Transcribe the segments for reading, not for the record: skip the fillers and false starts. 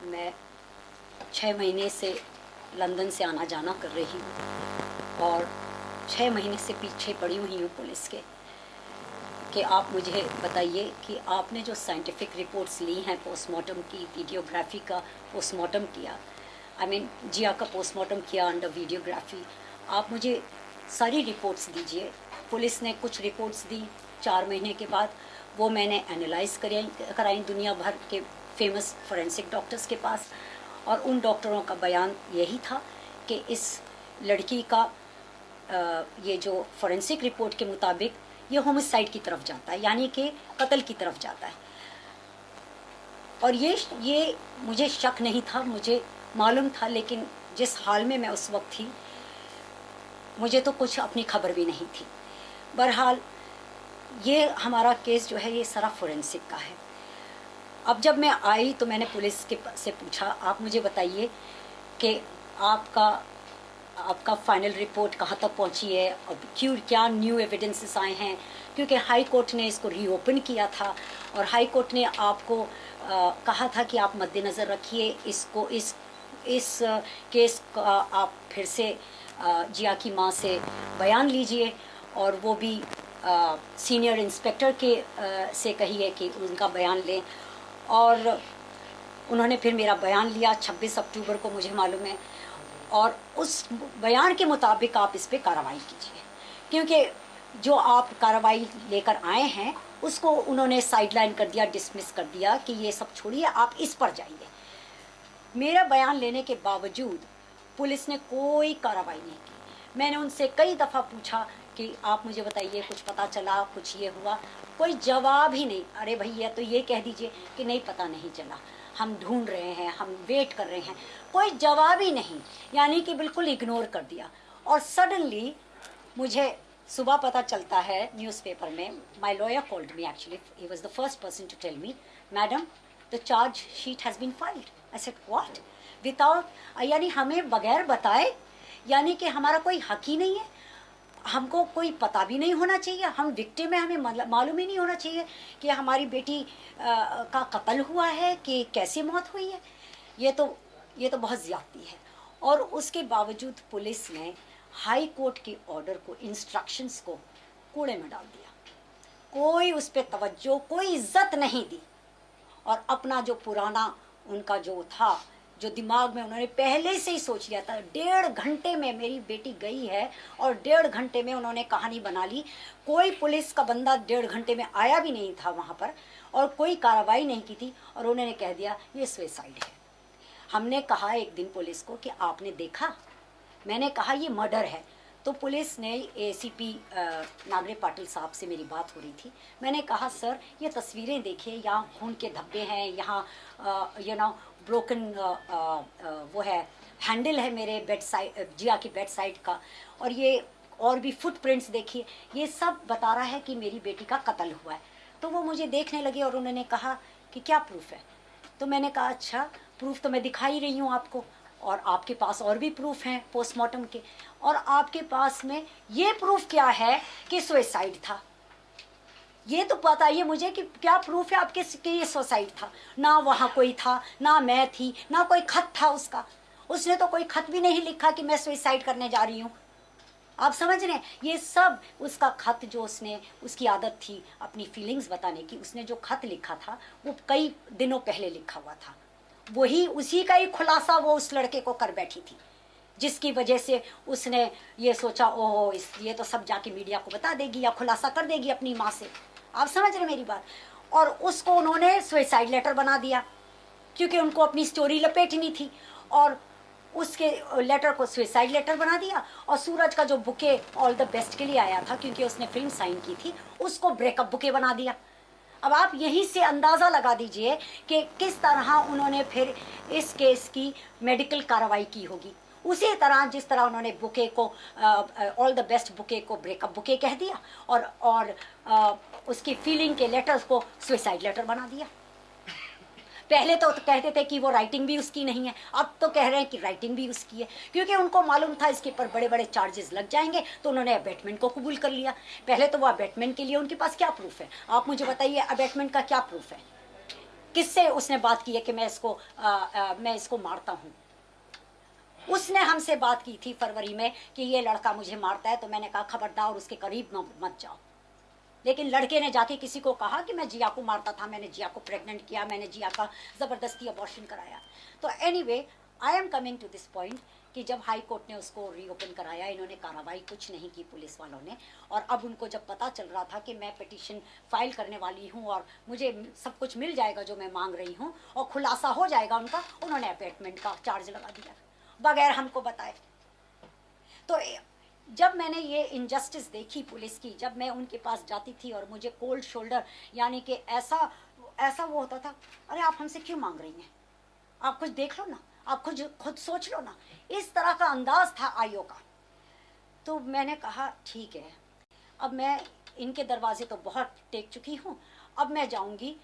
मैं 6 महीने से लंदन से आना जाना कर रही हूँ और 6 महीने से पीछे पड़ी हुई हूँ पुलिस के कि आप मुझे बताइए कि आपने जो साइंटिफिक रिपोर्ट्स ली हैं पोस्टमार्टम की, वीडियोग्राफी का पोस्टमार्टम किया, जिया का पोस्टमार्टम किया अंडर वीडियोग्राफी, आप मुझे सारी रिपोर्ट्स दीजिए। पुलिस ने कुछ रिपोर्ट्स दी 4 महीने के बाद, वो मैंने एनालाइज कराई दुनिया भर के फेमस फोरेंसिक डॉक्टर्स के पास, और उन डॉक्टरों का बयान यही था कि इस लड़की का ये जो फोरेंसिक रिपोर्ट के मुताबिक ये होमिसाइड की तरफ जाता है, यानी कि कत्ल की तरफ जाता है। और ये मुझे शक नहीं था, मुझे मालूम था, लेकिन जिस हाल में मैं उस वक्त थी मुझे तो कुछ अपनी खबर भी नहीं थी। बहरहाल ये हमारा केस जो है ये सारा फोरेंसिक का है। अब जब मैं आई तो मैंने पुलिस से पूछा, आप मुझे बताइए कि आपका फाइनल रिपोर्ट कहाँ तक पहुँची है, अब क्या न्यू एविडेंसेस आए हैं, क्योंकि हाई कोर्ट ने इसको रीओपन किया था और हाई कोर्ट ने आपको कहा था कि आप मद्देनज़र रखिए इसको, इस केस का आप फिर से जिया की माँ से बयान लीजिए और वो भी सीनियर इंस्पेक्टर से कहिए कि उनका बयान लें। और उन्होंने फिर मेरा बयान लिया 26 अक्टूबर को, मुझे मालूम है, और उस बयान के मुताबिक आप इस पर कार्रवाई कीजिए, क्योंकि जो आप कार्रवाई लेकर आए हैं उसको उन्होंने साइडलाइन कर दिया, डिसमिस कर दिया कि ये सब छोड़िए, आप इस पर जाइए। मेरा बयान लेने के बावजूद पुलिस ने कोई कार्रवाई नहीं की। मैंने उनसे कई दफ़ा पूछा कि आप मुझे बताइए, कुछ पता चला, कुछ ये हुआ, कोई जवाब ही नहीं। अरे भैया तो ये कह दीजिए कि नहीं पता नहीं चला, हम ढूंढ रहे हैं, हम वेट कर रहे हैं, कोई जवाब ही नहीं, यानी कि बिल्कुल इग्नोर कर दिया। और सडनली मुझे सुबह पता चलता है न्यूज़पेपर में, my lawyer called me, actually he was the first person to tell me, madam the charge sheet has been filed. I said what, without, यानी हमें बगैर बताए, यानी कि हमारा कोई हक ही नहीं है, हमको कोई पता भी नहीं होना चाहिए, हम विक्टिम है, हमें मालूम ही नहीं होना चाहिए कि हमारी बेटी का कत्ल हुआ है, कि कैसे मौत हुई है। ये तो बहुत ज़्यादती है। और उसके बावजूद पुलिस ने हाई कोर्ट के ऑर्डर को, इंस्ट्रक्शंस को कूड़े में डाल दिया, कोई उस पर तवज्जो, कोई इज्जत नहीं दी, और अपना जो पुराना उनका जो था, जो दिमाग में उन्होंने पहले से ही सोच लिया था, 1.5 घंटे में मेरी बेटी गई है और 1.5 घंटे में उन्होंने कहानी बना ली। कोई पुलिस का बंदा 1.5 घंटे में आया भी नहीं था वहाँ पर, और कोई कार्रवाई नहीं की थी, और उन्होंने कह दिया ये सुसाइड है। हमने कहा एक दिन पुलिस को कि आपने देखा, मैंने कहा ये मर्डर है, तो पुलिस ने एसीपी नागरे पाटिल साहब से मेरी बात हो रही थी, मैंने कहा सर ये तस्वीरें देखिए, यहाँ खून के धब्बे हैं, यहाँ ब्रोकन वो है, हैंडल है मेरे बेड साइड, जिया की बेड साइड का, और ये और भी फुटप्रिंट्स देखिए, ये सब बता रहा है कि मेरी बेटी का कत्ल हुआ है। तो वो मुझे देखने लगे और उन्होंने कहा कि क्या प्रूफ है। तो मैंने कहा अच्छा प्रूफ तो मैं दिखा ही रही हूँ आपको, और आपके पास और भी प्रूफ हैं पोस्टमार्टम के, और आपके पास में ये प्रूफ क्या है कि सुसाइड था। ये तो बताइए मुझे कि क्या प्रूफ है आपके कि ये सुसाइड था। ना वहाँ कोई था, ना मैं थी, ना कोई खत था उसका, उसने तो कोई खत भी नहीं लिखा कि मैं सुसाइड करने जा रही हूँ। आप समझ रहे हैं, ये सब उसका खत, जो उसने, उसकी आदत थी अपनी फीलिंग्स बताने की, उसने जो खत लिखा था वो कई दिनों पहले लिखा हुआ था, वही उसी का ही खुलासा वो उस लड़के को कर बैठी थी, जिसकी वजह से उसने ये सोचा ओहो ये तो सब जाके मीडिया को बता देगी या खुलासा कर देगी अपनी माँ से। आप समझ रहे मेरी बात। और उसको उन्होंने सुसाइड लेटर बना दिया, क्योंकि उनको अपनी स्टोरी लपेटनी थी, और उसके लेटर को सुसाइड लेटर बना दिया, और सूरज का जो बुके ऑल द बेस्ट के लिए आया था, क्योंकि उसने फिल्म साइन की थी, उसको ब्रेकअप बुके बना दिया। अब आप यहीं से अंदाज़ा लगा दीजिए कि किस तरह उन्होंने फिर इस केस की मेडिकल कार्रवाई की होगी। उसी तरह जिस तरह उन्होंने बुके को, ऑल द बेस्ट बुके को ब्रेकअप बुके कह दिया, और उसकी फीलिंग के लेटर्स को सुसाइड लेटर बना दिया। पहले तो कहते थे कि वो राइटिंग भी उसकी नहीं है, अब तो कह रहे हैं कि राइटिंग भी उसकी है, क्योंकि उनको मालूम था इसके ऊपर बड़े बड़े चार्जेस लग जाएंगे, तो उन्होंने अबेटमेंट को कबूल कर लिया। पहले तो वो अबेटमेंट के लिए उनके पास क्या प्रूफ है, आप मुझे बताइए, अबेटमेंट का क्या प्रूफ है। किससे उसने बात की है कि मैं इसको मारता हूँ? उसने हमसे बात की थी फरवरी में कि ये लड़का मुझे मारता है, तो मैंने कहा खबरदार उसके करीब मत जाओ। लेकिन लड़के ने जाके किसी को कहा कि मैं जिया को मारता था, मैंने जिया को प्रेग्नेंट किया, मैंने जिया का ज़बरदस्ती अबॉर्शन कराया। तो anyway, I am coming to this point कि जब हाई कोर्ट ने उसको रीओपन कराया, इन्होंने कार्रवाई कुछ नहीं की पुलिस वालों ने। और अब उनको जब पता चल रहा था कि मैं पिटीशन फाइल करने वाली हूँ और मुझे सब कुछ मिल जाएगा जो मैं मांग रही हूँ और खुलासा हो जाएगा उनका, उन्होंने अपॉइंटमेंट का चार्ज लगा दिया बगैर हमको बताए। तो जब मैंने ये इनजस्टिस देखी पुलिस की, जब मैं उनके पास जाती थी और मुझे कोल्ड शोल्डर, यानी कि ऐसा वो होता था, अरे आप हमसे क्यों मांग रही हैं, आप कुछ देख लो ना, आप खुद सोच लो ना, इस तरह का अंदाज था आईओ का। तो मैंने कहा ठीक है, अब मैं इनके दरवाजे तो बहुत टेक चुकी हूँ, अब मैं जाऊंगी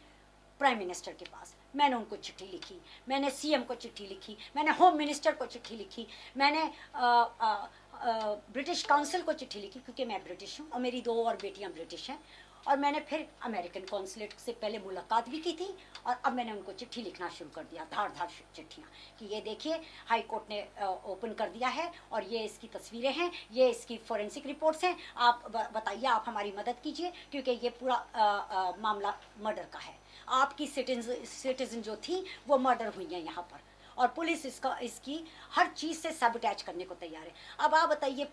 प्राइम मिनिस्टर के पास। मैंने उनको चिट्ठी लिखी, मैंने सीएम को चिट्ठी लिखी, मैंने होम मिनिस्टर को चिट्ठी लिखी, मैंने ब्रिटिश काउंसिल को चिट्ठी लिखी, क्योंकि मैं ब्रिटिश हूँ और मेरी 2 और बेटियाँ ब्रिटिश हैं। और मैंने फिर अमेरिकन कॉन्सुलेट से पहले मुलाकात भी की थी, और अब मैंने उनको चिट्ठी लिखना शुरू कर दिया, धार धार चिट्ठियाँ, कि ये देखिए हाई कोर्ट ने ओपन कर दिया है और ये इसकी तस्वीरें हैं, ये इसकी फोरेंसिक रिपोर्ट्स हैं, आप बताइए, आप हमारी मदद कीजिए, क्योंकि ये पूरा मामला मर्डर का है। आपकी सिटीजन जो थी वो मर्डर हुई है यहाँ पर, और पुलिस इसकी हर चीज़ से सबटैच करने को तैयार है। अब आप बताइए,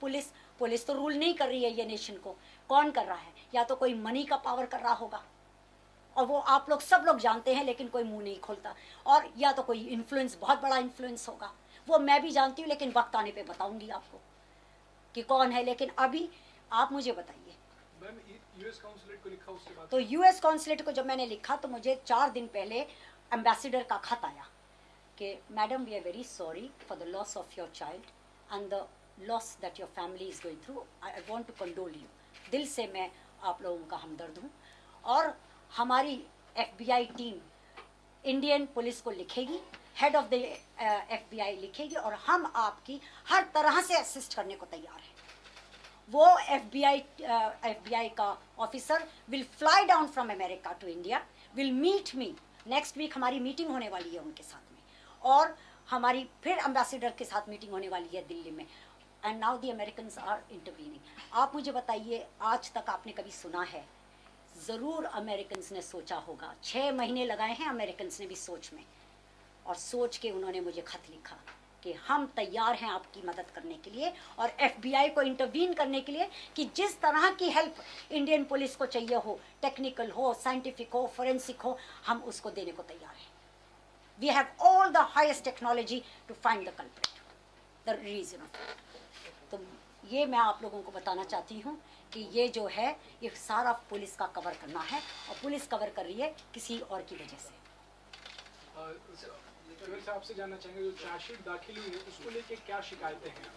पुलिस तो रूल नहीं कर रही है ये नेशन को, कौन कर रहा है? या तो कोई मनी का पावर कर रहा होगा, और वो आप लोग सब लोग जानते हैं, लेकिन कोई मुंह नहीं खोलता, और या तो कोई इन्फ्लुएंस, बहुत बड़ा इन्फ्लुएंस होगा, वो मैं भी जानती हूँ, लेकिन वक्त आने पे बताऊंगी आपको कि कौन है। लेकिन अभी आप मुझे बताइए। यूएस कॉन्सुलेट को लिखा उसके बाद? तो यूएस कॉन्सुलेट को जब मैंने लिखा, तो मुझे 4 दिन पहले एम्बेसडर का खत आया कि madam, we are very sorry for the loss of your child and the loss that your family is going through, I want to condole you. दिल से मैं आप लोगों का हमदर्द हूँ, और हमारी FBI टीम इंडियन पुलिस को लिखेगी, हेड ऑफ द FBI लिखेगी, और हम आपकी हर तरह से असिस्ट करने को तैयार हैं। वो FBI का officer will fly down from America to India, will meet me next week. हमारी मीटिंग होने वाली है उनके साथ में, और हमारी फिर एम्बेसडर के साथ मीटिंग होने वाली है दिल्ली में। And now the Americans are intervening. आप मुझे बताइए, आज तक आपने कभी सुना है? ज़रूर अमेरिकन्स ने सोचा होगा, 6 महीने लगाए हैं अमेरिकन्स ने भी सोच में, और सोच के उन्होंने मुझे खत लिखा कि हम तैयार हैं आपकी मदद करने के लिए और FBI को इंटरवीन करने के लिए, कि जिस तरह की हेल्प इंडियन पुलिस को चाहिए हो, टेक्निकल हो, साइंटिफिक हो, फोरेंसिक हो, हम उसको देने को तैयार हैं। We have all the highest technology to find the culprit, the reason of it. तो ये मैं आप लोगों को बताना चाहती हूँ कि ये जो है, ये सारा पुलिस का कवर करना है, और पुलिस कवर कर रही है किसी और की वजह से। आपसे जानना चाहेंगे, जो चार्जशीट दाखिल हुई है उसको लेके क्या शिकायतें हैं?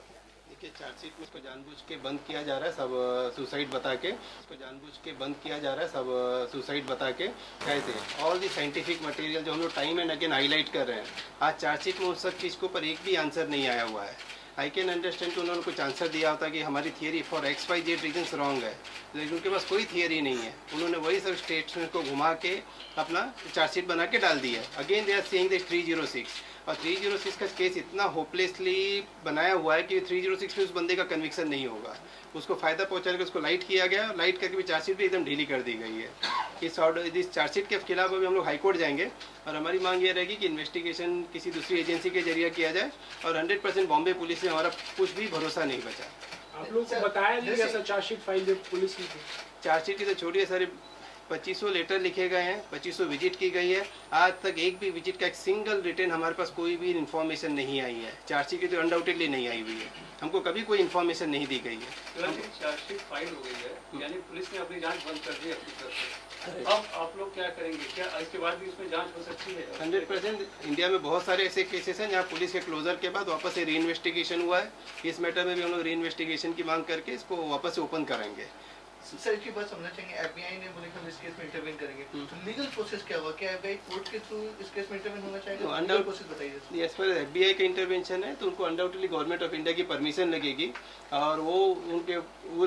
देखिए, चार्जशीट में इसको जानबूझ के बंद किया जा रहा है, सब सुसाइड बता के, इसको जानबूझ के बंद किया जा रहा है, सब सुसाइड बता के। कैसे ऑल दी साइंटिफिक मटेरियल जो हम लोग टाइम एंड अगेन हाईलाइट कर रहे हैं, आज चार्जशीट में उस सब चीज़ के ऊपर एक भी आंसर नहीं आया हुआ है। आई कैन अंडरस्टैंड कि उन्होंने कुछ आंसर दिया होता कि हमारी theory for XYZ reasons wrong है, लेकिन उनके पास कोई थियरी नहीं है। उन्होंने वही सब स्टेटमेंट को घुमा के अपना चार्जशीट बना के डाल दिया। Again they are saying that 306, और 306 का केस इतना होपलेसली बनाया हुआ है कि 306 में उस बंदे का कन्विक्शन नहीं होगा। उसको फ़ायदा पहुंचाने के उसको लाइट किया गया, लाइट करके भी चार्जशीट भी एकदम ढीली कर दी गई है। इस चार्जशीट के खिलाफ अभी हम लोग हाईकोर्ट जाएंगे, और हमारी मांग ये रहेगी कि इन्वेस्टिगेशन किसी दूसरी एजेंसी के जरिए किया जाए, और 100% बॉम्बे पुलिस से हमारा कुछ भी भरोसा नहीं बचा। आप लोग को बताया नहीं ऐसा चार्जशीट फाइल जब पुलिस की थी? चार्जशीट की तो छोड़िए, सारे 2500 लेटर लिखे गए हैं, 2500 विजिट की गई है, आज तक एक भी विजिट का एक सिंगल रिटर्न हमारे पास कोई भी इन्फॉर्मेशन नहीं आई है। चार्जशीट की तो अनडाउटेडली नहीं आई हुई है, हमको कभी कोई इन्फॉर्मेशन नहीं दी गई है। चार्जशीट फाइल हो गई है, यानी पुलिस ने अपनी जांच बंद कर दी अपनी तरफ से। अब आप लोग क्या करेंगे? क्या इसके बाद भी उसमें जांच हो सकती है? 100% इंडिया में बहुत सारे ऐसे केसेस हैं जहाँ पुलिस के क्लोजर के बाद वापस से री इन्वेस्टिगेशन हुआ है। इस मैटर में भी हम लोग री इन्वेस्टिगेशन की मांग करके इसको वापस से ओपन करेंगे। सर एक बात समझना चाहेंगे, एफबीआई ने बोले कि हम इस केस में इंटरवीन करेंगे, तो लीगल प्रोसेस क्या होगा? क्या एफबीआई कोर्ट के थ्रू इस केस में इंटरवीन होना चाहेगा? लीगल प्रोसेस बताइए। एज पर एफबीआई का इंटरवेंशन है तो उनको अनडाउटेडली गवर्नमेंट ऑफ इंडिया की परमिशन लगेगी और वो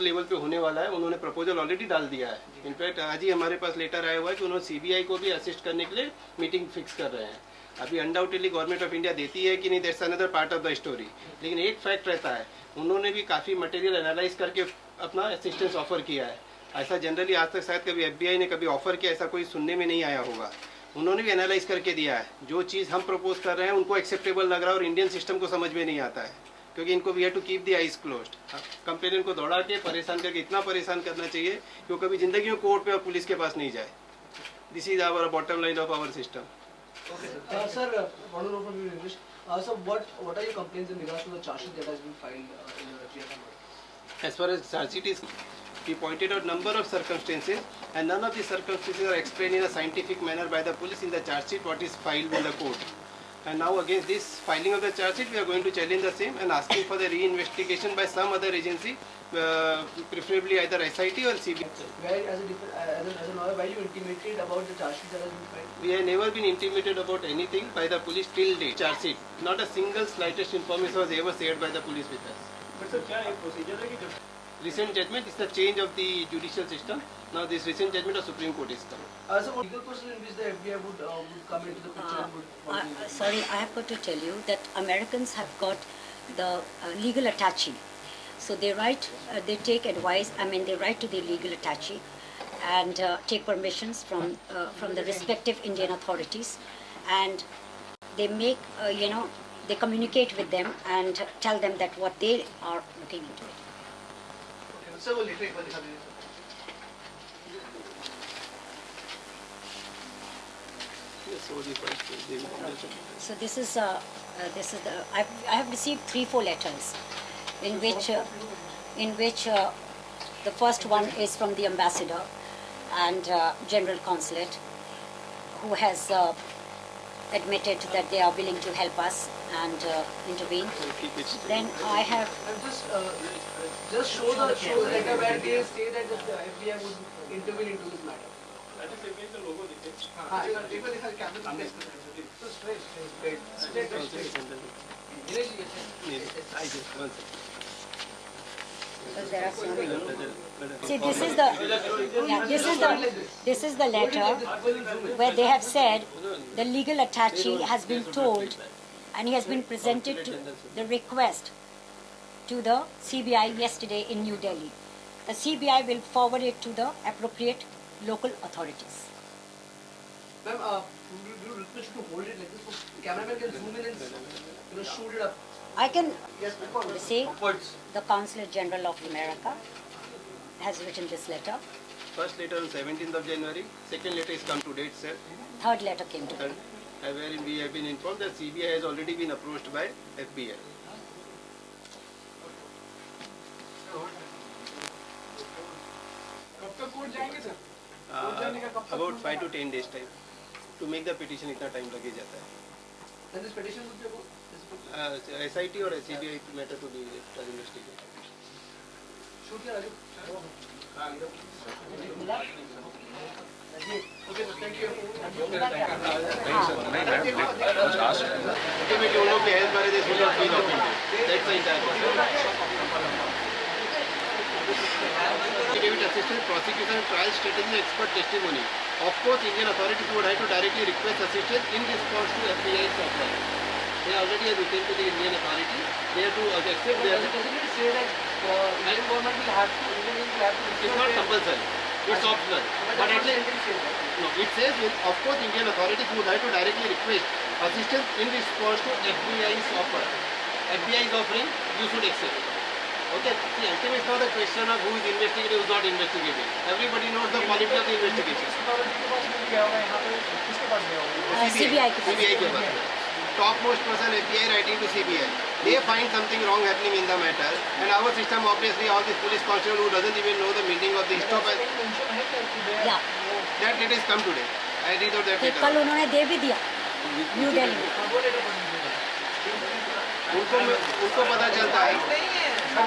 लेवल पे होने वाला है। उन्होंने प्रपोजल ऑलरेडी डाल दिया है। इनफैक्ट आज ही हमारे पास लेटर आया हुआ है कि उन्होंने सीबीआई को भी असिस्ट करने के लिए मीटिंग फिक्स कर रहे हैं। अभी अनडाउटेडली गवर्नमेंट ऑफ इंडिया देती है कि नहीं, that's another part of the story. लेकिन एक फैक्ट रहता है, उन्होंने भी काफ़ी मटेरियल एनालाइज करके अपना असिस्टेंस ऑफर किया है। ऐसा जनरली आज तक शायद कभी एफबीआई ने कभी ऑफर किया ऐसा कोई सुनने में नहीं आया होगा। उन्होंने भी एनालाइज करके दिया है। जो चीज़ हम प्रपोज कर रहे हैं उनको एक्सेप्टेबल लग रहा है और इंडियन सिस्टम को समझ में नहीं आता है, क्योंकि इनको we have to keep the eyes closed. Complainant को दौड़ा के परेशान करके इतना परेशान करना चाहिए कि वो कभी जिंदगी में कोर्ट पे और पुलिस के पास नहीं जाए। This is our bottom line of our system. Sir, want to know from you in English. So, what are your complaints in regards to the charge sheet that has been filed in the GFM? As far as charge sheet is, we pointed out number of circumstances, and none of the circumstances are explained in a scientific manner by the police in the charge sheet what is filed in the court. And now against this filing of the charge sheet, we are going to challenge the same and asking for the re-investigation by some other agency, preferably either SIT or CBI. Where, as a lawyer, why you intimated about the charge sheet that has been filed? We have never been intimidated about anything by the police till date. Charge sheet, not a single slightest information was ever shared by the police with us. But sir क्या एक procedure है कि जब Recent judgment is the change of the judicial system. Now this recent judgment of Supreme Court is coming. So, what legal process in which the FBI would come into the picture and would... Sorry, I have got to tell you that Americans have got the legal attaché. So they write, they take advice, they write to the legal attaché and take permissions from the respective Indian authorities, and they make, they communicate with them and tell them that what they are looking into it. Sir वो letter एक बार दिखा दीजिए। So this is the I have received 3-4 letters, in which the first one is from the ambassador and general consulate, who has admitted that they are willing to help us and intervene. Then I have just show the letter where they say that the FBI would intervene into this matter. That is ABI का लोगो दिखे हाँ, एक बार दिखा camera में test करना है। तो straight. because there are so many. See, this is the letter where they have said the legal attaché has been told, and he has been presented to the request to the CBI yesterday in New Delhi. The CBI will forward it to the appropriate local authorities. Ma'am, would you request to hold it like this so the cameraman can zoom in and shoot it up? I can Yes, ma'am. say the Consulate General of America has written this letter. First letter on 17th of January. Second letter is come today itself. Third letter came to me. Wherein we have been informed that CBI has already been approached by FBI. कब तक court जाएंगे sir? About 5 to 10 days time. To make the petition इतना time लगे जाता है. And this petition would be about SIT or CBI matter to be investigated. shoot here, Raju. Okay, sir, thank you. Ultimately, उन लोग के health बारे में सुन और फील होती है. That's the entire David assistant prosecution trial strategy expert testimony. Of course, Indian authorities would have to directly request assistance in response to FBI's offer. They already have written to the Indian authority. They have to accept their. Doesn't it say that Indian government will have to? It's not compulsory. It's optional. But at least no, it says of course Indian authorities would have to directly request assistance in response to FBI's offer. FBI is offering, you should accept. Okay. See, ultimately it's not a question of who is investigating, who is not investigating. Everybody knows the quality of the investigation. CBI के पास. CBI के पास. Topmost person FBI writing to CBI. They find something wrong happening in the matter, and our system obviously all this police constable who doesn't even know the meaning of the stop. Yeah. That letter has come today. I read out that कि letter. कल उन्होंने दे भी दिया new Delhi में. उनको पता चलता है This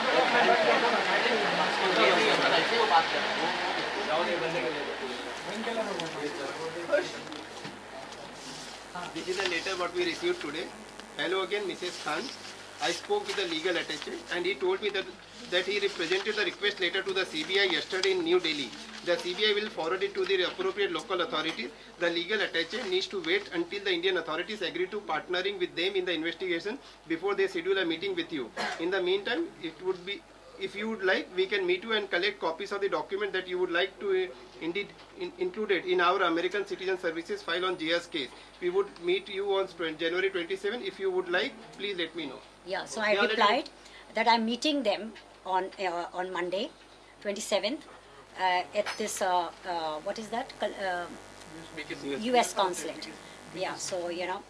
is the letter what we received today. Hello again, Mrs. Khan. I spoke with the legal attaché and he told me that he represented the request letter to the CBI yesterday in New Delhi. The CBI will forward it to the appropriate local authorities. The legal attaché needs to wait until the Indian authorities agree to partnering with them in the investigation before they schedule a meeting with you. In the meantime, if you would like, we can meet you and collect copies of the document that you would like to included in our American Citizen Services file on JS case. We would meet you on January 27. If you would like, please let me know. Yeah, so I replied that I'm meeting them on Monday, 27th, at this, what is that? US consulate. Yeah, so, you know,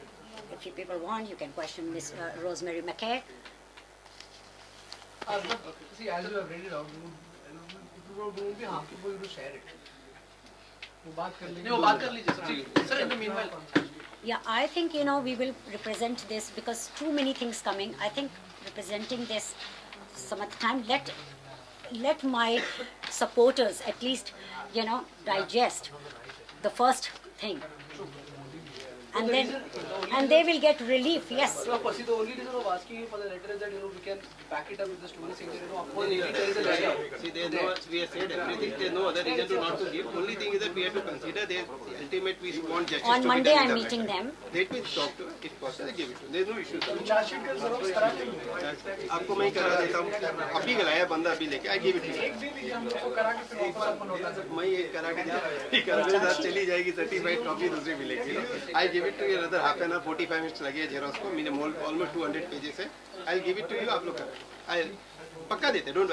if you people want, you can question Miss Rosemary McKay. See, as you have read it out, it won't be harmful for you to share it. नहीं वो बात कर लीजिए sir. In the meanwhile. Yeah, I think, you know, we will represent this because too many things coming. I think representing this some other time, let my supporters at least, you know, digest the first thing. And then they will get relief, yes. So, Percy, the only reason of asking you for the letter is that, you know, we can back it up with the story saying that, you know, of course, there is a letter. See, we have said everything. There's no other reason to not to give. Only thing is that we have to consider the ultimate we want justice On to Monday, be done I'm with the meeting matter. them. Let me talk to her. If possible, give it to her. There's no issue. Chargesheet का जरूर करा देंगे आपको मैं ही करा देता हूँ. अभी गलाया बंदा अभी लेके. I give it to you. एक दिन हम लोग को करा के फिर वापस अपन लौटा देंगे मैं ये करा के मेरे साथ चली जाएगी. सर्टिफाइड कॉपी दूसरी मिलेगी. I give it to you another half an hour, 45 minutes लगे जेरोक्स को. मिनिमम almost 200 pages है. I'll give it to you. आप लोग करें. पक्का देते. Don't.